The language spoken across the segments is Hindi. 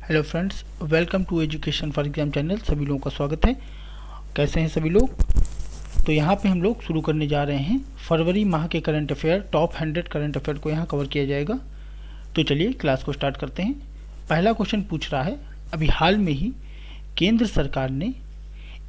Hello friends, welcome to education for exam channel. सभी लोगों का स्वागत है। कैसे हैं सभी लोग? तो यहाँ पे हम लोग शुरू करने जा रहे हैं फरवरी माह के current affair, top 100 current affair को यहाँ कवर किया जाएगा। तो चलिए क्लास को स्टार्ट करते हैं। पहला क्वेश्चन पूछ रहा है, अभी हाल में ही केंद्र सरकार ने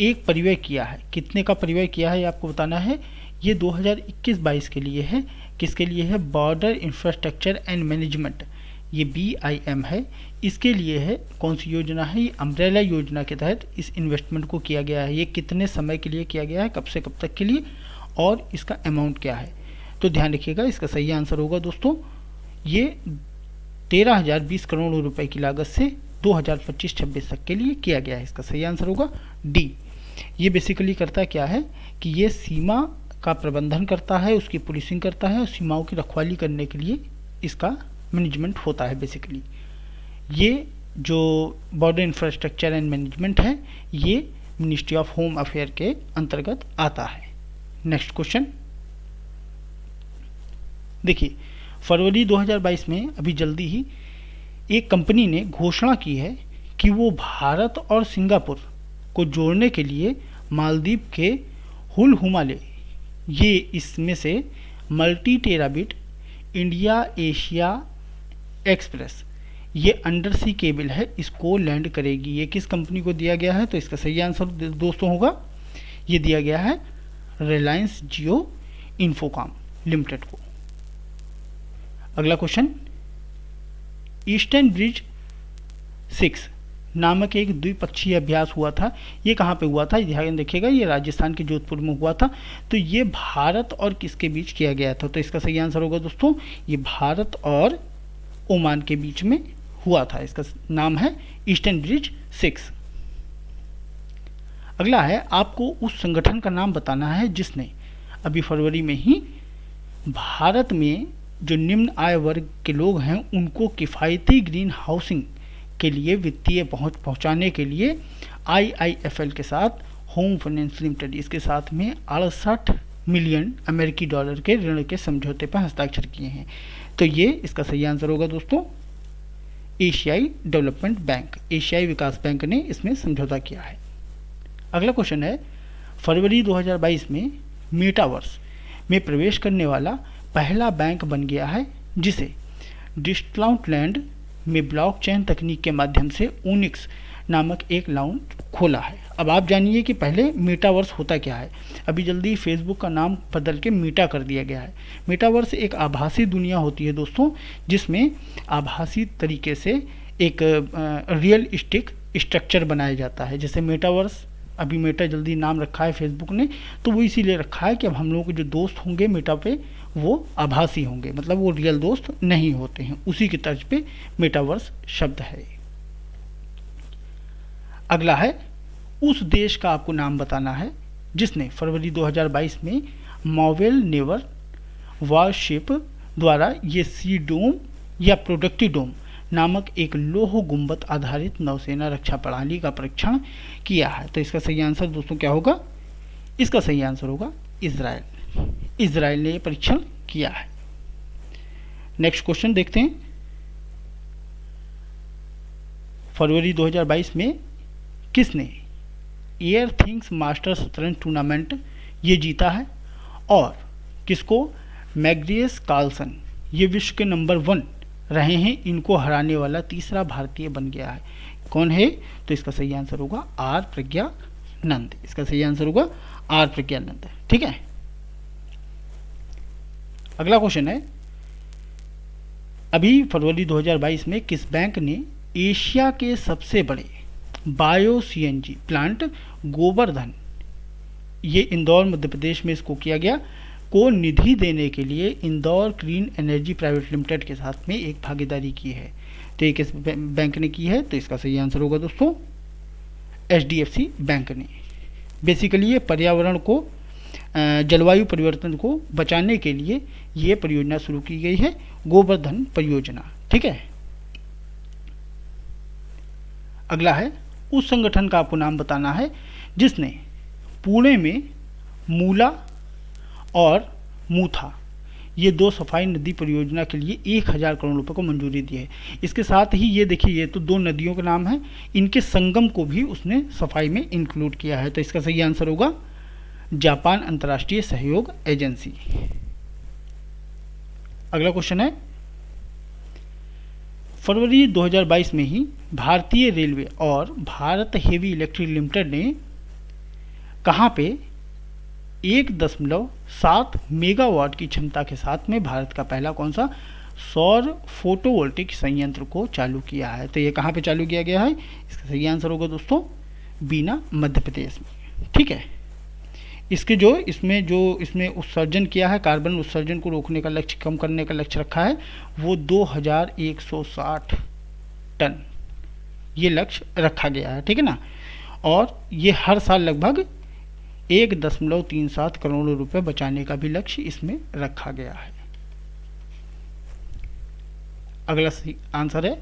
एक परिव्यय किया है। कितने का परिव्यय किया है ये आपको बताना है। ये 2021-22 के लिए है। किसके लिए है? बॉर्डर इंफ्रास्ट्रक्चर एंड मैनेजमेंट, ये BIM है। इसके लिए है। कौन सी योजना है? ये अम्ब्रेला योजना के तहत इस इन्वेस्टमेंट को किया गया है। ये कितने समय के लिए किया गया है, कब से कब तक के लिए, और इसका अमाउंट क्या है? तो ध्यान रखिएगा, इसका सही आंसर होगा दोस्तों, ये 13,020 करोड़ रुपए की लागत से 2025-26 तक के लिए किया गया है। इसका सही आंसर होगा डी। ये बेसिकली करता क्या है कि ये सीमा का प्रबंधन करता है, उसकी पुलिसिंग करता है और सीमाओं की रखवाली करने के लिए इसका मैनेजमेंट होता है। बेसिकली ये जो बॉर्डर इंफ्रास्ट्रक्चर एंड मैनेजमेंट है, ये मिनिस्ट्री ऑफ होम अफेयर के अंतर्गत आता है। नेक्स्ट क्वेश्चन देखिए, फरवरी 2022 में अभी जल्दी ही एक कंपनी ने घोषणा की है कि वो भारत और सिंगापुर को जोड़ने के लिए मालदीव के हुल हुमाले, ये इसमें से multi terabit India Asia express, ये अंडर सी केबल है, इसको लैंड करेगी। ये किस कंपनी को दिया गया है? तो इसका सही आंसर दोस्तों होगा, ये दिया गया है रिलायंस जियो इन्फोकॉम लिमिटेड को। अगला क्वेश्चन, ईस्टर्न ब्रिज 6 नामक एक द्विपक्षीय अभ्यास हुआ था। ये कहाँ पे हुआ था? ध्यान देखिएगा, ये राजस्थान के जोधपुर में हुआ था। तो ये भारत और किसके बीच किया गया था? तो इसका सही आंसर होगा दोस्तों, ये भारत और ओमान के बीच में हुआ था। इसका नाम है ईस्टर्न ब्रिज 6। अगला है, आपको उस संगठन का नाम बताना है जिसने अभी फरवरी में ही भारत में जो निम्न आय वर्ग के लोग हैं उनको किफ़ायती ग्रीन हाउसिंग के लिए वित्तीय पहुंच पहुंचाने के लिए IIFL के साथ होम फाइनेंस लिमिटेड, इसके साथ में 68 मिलियन अमेरिकी डॉलर के ऋण के समझौते पर हस्ताक्षर किए हैं। तो ये इसका सही आंसर होगा दोस्तों, एशियाई डेवलपमेंट बैंक, एशियाई विकास बैंक ने इसमें समझौता किया है। अगला क्वेश्चन है, फरवरी 2022 में मेटावर्स में प्रवेश करने वाला पहला बैंक बन गया है जिसे डिस्काउंटलैंड में ब्लॉकचेन तकनीक के माध्यम से ओनिक्स नामक एक लाउंज खोला है। अब आप जानिए कि पहले मेटावर्स होता क्या है। अभी जल्दी फेसबुक का नाम बदल के मेटा कर दिया गया है। मेटावर्स एक आभासी दुनिया होती है दोस्तों, जिसमें आभासी तरीके से एक रियलिस्टिक स्ट्रक्चर बनाया जाता है। जैसे मेटावर्स, अभी मेटा जल्दी नाम रखा है फेसबुक ने, तो वो इसीलिए रखा है कि अब हम लोगों के जो दोस्त होंगे मेटा पे वो आभासी होंगे, मतलब वो रियल दोस्त नहीं होते हैं। उसी की तर्ज पे मेटावर्स शब्द है। अगला है, उस देश का आपको नाम बताना है जिसने फरवरी 2022 में मॉवेल नेवर वॉरशिप द्वारा ये सी डोम या प्रोडक्टी डोम नामक एक लोह गुंबद आधारित नौसेना रक्षा प्रणाली का परीक्षण किया है। तो इसका सही आंसर दोस्तों क्या होगा? इसका सही आंसर होगा इजराइल। इजराइल ने यह परीक्षण किया है। नेक्स्ट क्वेश्चन देखते हैं, फरवरी 2022 में किसने एयर थिंग्स मास्टर शतरंज टूर्नामेंट ये जीता है, और किसको? मैग्नियस कार्लसन, ये विश्व के नंबर 1 रहे हैं, इनको हराने वाला तीसरा भारतीय बन गया है। कौन है? तो इसका सही आंसर होगा आर प्रज्ञानंद। इसका सही आंसर होगा आर प्रज्ञानंद। ठीक है। अगला क्वेश्चन है, अभी फरवरी 2022 में किस बैंक ने एशिया के सबसे बड़े बायो CNG प्लांट गोवर्धन, ये इंदौर मध्य प्रदेश में इसको किया गया, को निधि देने के लिए Indore clean energy private limited के साथ में एक भागीदारी की है। तो ये किस बैंक ने की है? तो इसका सही आंसर होगा दोस्तों HDFC बैंक ने। बेसिकली ये पर्यावरण को, जलवायु परिवर्तन को बचाने के लिए ये परियोजना शुरू की गई है, गोवर्धन परियोजना। ठीक है। अगला है, उस संगठन का आपको नाम बताना है जिसने पुणे में मूला और मूथा, ये 2 सफाई नदी परियोजना के लिए 1000 करोड़ रुपए को मंजूरी दी है। इसके साथ ही ये देखिए, ये तो 2 नदियों के नाम हैं, इनके संगम को भी उसने सफाई में इंक्लूड किया है। तो इसका सही आंसर होगा जापान अंतर्राष्ट्रीय सहयोग एजेंसी। अगला क्वेश्चन है, फरवरी 2022 में ही भारतीय रेलवे और भारत हेवी इलेक्ट्रिक लिमिटेड ने कहाँ पे 1.7 मेगावाट की क्षमता के साथ में भारत का पहला कौन सा सौर फोटोवोल्टिक संयंत्र को चालू किया है? तो ये कहाँ पे चालू किया गया है? इसका सही आंसर होगा दोस्तों बीना, मध्य प्रदेश में। ठीक है, इसके जो इसमें उत्सर्जन किया है, कार्बन उत्सर्जन को रोकने का लक्ष्य, कम करने का लक्ष्य रखा है, वो 2160 टन ये लक्ष्य रखा गया है। ठीक है ना, और ये हर साल लगभग 1.37 करोड़ रुपए बचाने का भी लक्ष्य इसमें रखा गया है। अगला सही आंसर है,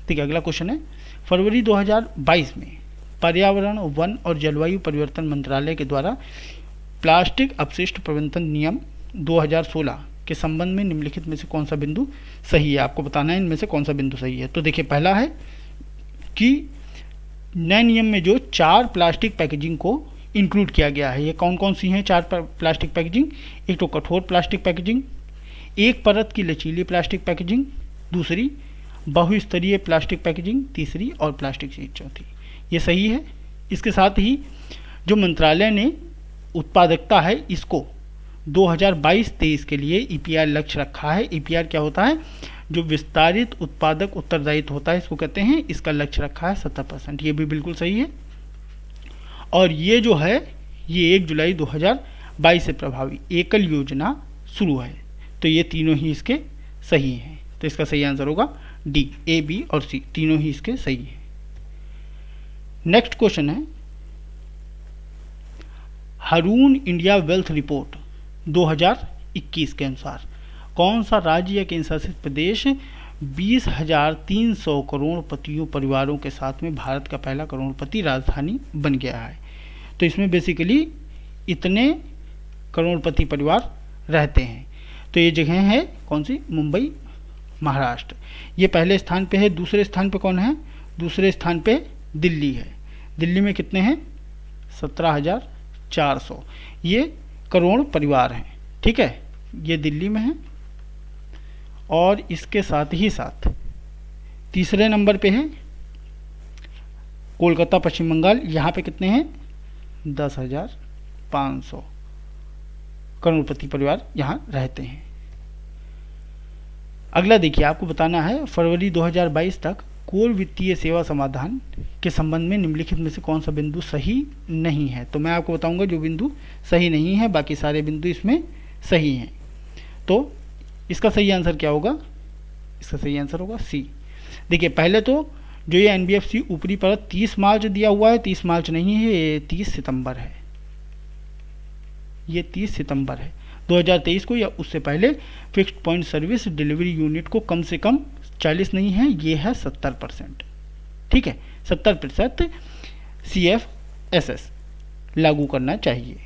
ठीक है। अगला क्वेश्चन है, फरवरी 2022 में पर्यावरण, वन और जलवायु परिवर्तन मंत्रालय के द्वारा प्लास्टिक अपशिष्ट प्रबंधन नियम 2016 के संबंध में निम्नलिखित में से कौन सा बिंदु सही है? आपको बताना है इनमें से कौन सा बिंदु सही है। तो देखिए, पहला है कि नए नियम में जो 4 प्लास्टिक पैकेजिंग को इंक्लूड किया गया है। ये कौन कौन सी हैं 4 प्लास्टिक पैकेजिंग? एक तो कठोर प्लास्टिक पैकेजिंग, एक परत की लचीली प्लास्टिक पैकेजिंग, दूसरी बहुस्तरीय प्लास्टिक पैकेजिंग, तीसरी और प्लास्टिक शीट चौथी। ये सही है। इसके साथ ही जो मंत्रालय ने उत्पादकता है, इसको 2022-23 के लिए ईपीआर लक्ष्य रखा है। ईपीआर क्या होता है? जो विस्तारित उत्पादक उत्तरदायित्व होता है, इसको कहते हैं। इसका लक्ष्य रखा है 70%। ये भी बिल्कुल सही है। और ये जो है, ये 1 जुलाई 2022 से प्रभावी एकल योजना शुरू है। तो ये तीनों ही इसके सही हैं। तो इसका सही आंसर होगा डी, ए, बी और सी तीनों ही इसके सही हैं। नेक्स्ट क्वेश्चन है, हारून इंडिया वेल्थ रिपोर्ट 2021 के अनुसार कौन सा राज्य या केंद्र शासित प्रदेश 20,300 करोड़पतियों परिवारों के साथ में भारत का पहला करोड़पति राजधानी बन गया है? तो इसमें बेसिकली इतने करोड़पति परिवार रहते हैं। तो ये जगह है कौन सी? मुंबई, महाराष्ट्र। ये पहले स्थान पे है। दूसरे स्थान पे कौन है? दूसरे स्थान पे दिल्ली है। दिल्ली में कितने हैं? 17,400 ये करोड़ परिवार हैं। ठीक है, ये दिल्ली में है। और इसके साथ ही साथ तीसरे नंबर पे है कोलकाता, पश्चिम बंगाल। यहाँ पे कितने हैं? 10,500 करोड़पति परिवार यहाँ रहते हैं। अगला देखिए, आपको बताना है फरवरी 2022 तक कोर वित्तीय सेवा समाधान के संबंध में निम्नलिखित में से कौन सा बिंदु सही नहीं है? तो मैं आपको बताऊंगा जो बिंदु सही नहीं है, बाकी सारे बिंदु इसमें सही हैं। तो इसका सही आंसर क्या होगा? इसका सही आंसर होगा सी। देखिए, पहले तो जो ये एनबीएफसी ऊपरी परत 30 मार्च दिया हुआ है, 30 मार्च नहीं है, ये 30 सितंबर है। ये 30 सितंबर है 2023 को, या उससे पहले fixed point service delivery unit को कम से कम 40 नहीं है, ये है 70%। ठीक है, 70% CFSS लागू करना चाहिए।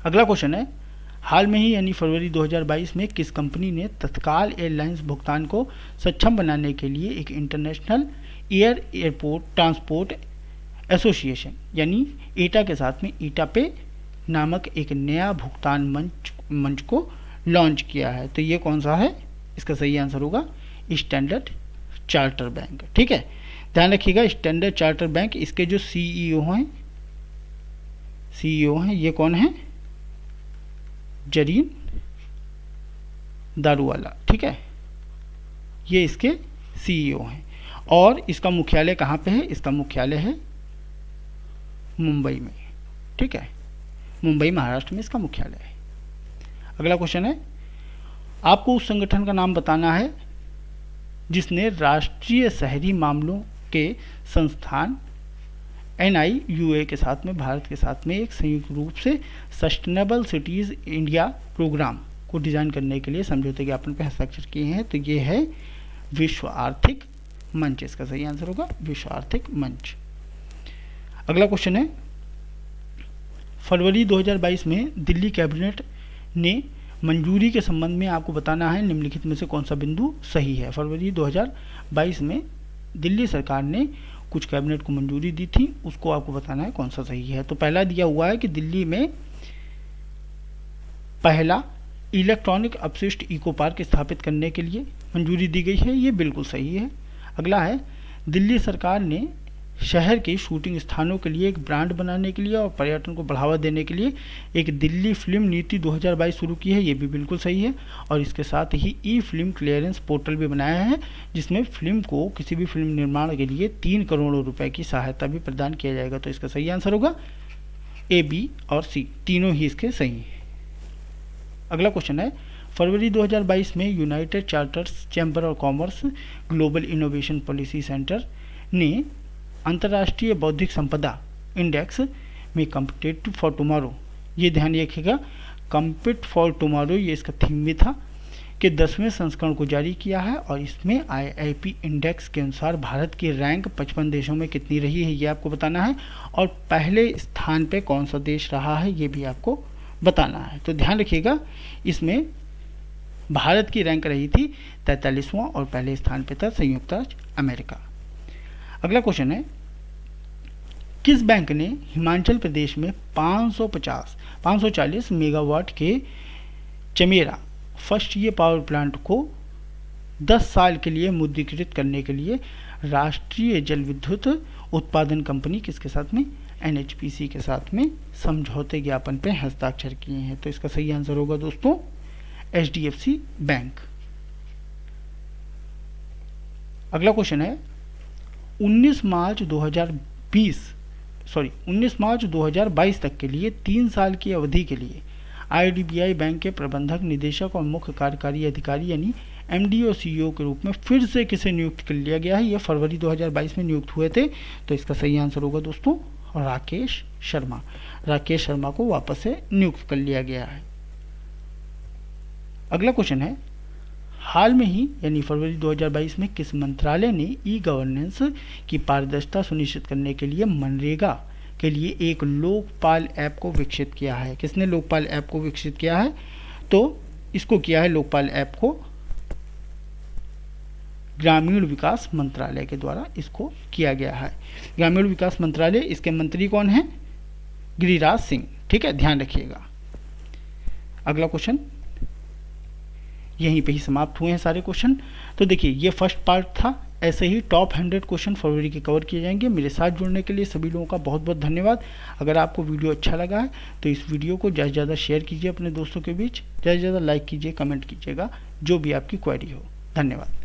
अगला क्वेश्चन है, हाल में ही यानी फरवरी 2022 में किस कंपनी ने तत्काल एयरलाइंस भुगतान को सक्षम बनाने के लिए एक इंटरनेशनल एयरपोर्ट ट्रांसपोर्ट एसोसिएशन यानी ईटा के साथ में ईटा पे नामक एक नया भुगतान मंच को लॉन्च किया है? तो ये कौन सा है? इसका सही आंसर होगा स्टैंडर्ड चार्टर बैंक। ठीक है, ध्यान रखिएगा, स्टैंडर्ड चार्टर बैंक, इसके जो सीईओ हैं ये कौन है? जरीन दारूवाला। ठीक है, ये इसके सीईओ हैं। और इसका मुख्यालय कहाँ पे है? इसका मुख्यालय है मुंबई में। ठीक है, मुंबई महाराष्ट्र में इसका मुख्यालय है। अगला क्वेश्चन है, आपको उस संगठन का नाम बताना है जिसने राष्ट्रीय शहरी मामलों के संस्थान NIUA के साथ में भारत के साथ में एक संयुक्त रूप से सस्टेनेबल सिटीज़ इंडिया प्रोग्राम को डिज़ाइन करने के लिए समझौते ज्ञापन पर हस्ताक्षर किए हैं। तो ये है विश्व आर्थिक मंच। इसका सही आंसर होगा विश्व आर्थिक मंच। अगला क्वेश्चन है, फरवरी 2022 में दिल्ली कैबिनेट ने मंजूरी के संबंध में आपको बताना है निम्नलिखित में से कौन सा बिंदु सही है। फरवरी 2022 में दिल्ली सरकार ने कुछ कैबिनेट को मंजूरी दी थी, उसको आपको बताना है कौन सा सही है। तो पहला दिया हुआ है कि दिल्ली में पहला इलेक्ट्रॉनिक अपशिष्ट इको पार्क स्थापित करने के लिए मंजूरी दी गई है, ये बिल्कुल सही है। अगला है दिल्ली सरकार ने शहर के शूटिंग स्थानों के लिए एक ब्रांड बनाने के लिए और पर्यटन को बढ़ावा देने के लिए एक दिल्ली फिल्म नीति 2022 शुरू की है, ये भी बिल्कुल सही है। और इसके साथ ही ई फिल्म क्लियरेंस पोर्टल भी बनाया है, जिसमें फिल्म को किसी भी फिल्म निर्माण के लिए 3 करोड़ रुपए की सहायता भी प्रदान किया जाएगा। तो इसका सही आंसर होगा ए, बी और सी, तीनों ही इसके सही हैं। अगला क्वेश्चन है फरवरी 2022 में United charters chamber of commerce global innovation policy centre ने अंतर्राष्ट्रीय बौद्धिक संपदा इंडेक्स में कम्पिटिटिव फॉर टुमारो, ये ध्यान रखिएगा, कम्पिट फॉर टुमारो ये इसका थीम भी था, के 10वें संस्करण को जारी किया है। और इसमें IIP इंडेक्स के अनुसार भारत की रैंक 55 देशों में कितनी रही है ये आपको बताना है, और पहले स्थान पे कौन सा देश रहा है ये भी आपको बताना है। तो ध्यान रखिएगा, इसमें भारत की रैंक रही थी 43वां और पहले स्थान पे था संयुक्त राज्य अमेरिका। अगला क्वेश्चन है किस बैंक ने हिमाचल प्रदेश में 540 मेगावाट के चमेरा फर्स्ट ये पावर प्लांट को 10 साल के लिए मुद्रीकृत करने के लिए राष्ट्रीय जल विद्युत उत्पादन कंपनी किसके साथ में, NHPC के साथ में समझौते ज्ञापन पे हस्ताक्षर किए हैं। तो इसका सही आंसर होगा दोस्तों HDFC बैंक। अगला क्वेश्चन है 19 मार्च 2022 तक के लिए 3 साल की अवधि के लिए IDBI बैंक के प्रबंधक निदेशक और मुख्य कार्यकारी अधिकारी यानी MD और CEO के रूप में फिर से किसे नियुक्त कर लिया गया है। ये फरवरी 2022 में नियुक्त हुए थे। तो इसका सही आंसर होगा दोस्तों राकेश शर्मा। राकेश शर्मा को वापस से नियुक्त कर लिया गया है। अगला क्वेश्चन है हाल में ही यानी फरवरी 2022 में किस मंत्रालय ने ई गवर्नेंस की पारदर्शिता सुनिश्चित करने के लिए मनरेगा के लिए एक लोकपाल ऐप को विकसित किया है। किसने लोकपाल ऐप को विकसित किया है, तो इसको किया है लोकपाल ऐप को ग्रामीण विकास मंत्रालय के द्वारा इसको किया गया है। ग्रामीण विकास मंत्रालय, इसके मंत्री कौन है, गिरिराज सिंह। ठीक है, ध्यान रखिएगा। अगला क्वेश्चन, यहीं पे ही समाप्त हुए हैं सारे क्वेश्चन। तो देखिए ये फर्स्ट पार्ट था, ऐसे ही टॉप 100 क्वेश्चन फरवरी के कवर किए जाएंगे। मेरे साथ जुड़ने के लिए सभी लोगों का बहुत बहुत धन्यवाद। अगर आपको वीडियो अच्छा लगा है तो इस वीडियो को ज़्यादा से ज़्यादा शेयर कीजिए अपने दोस्तों के बीच, ज़्यादा से ज़्यादा लाइक कीजिए, कमेंट कीजिएगा जो भी आपकी क्वेरी हो। धन्यवाद।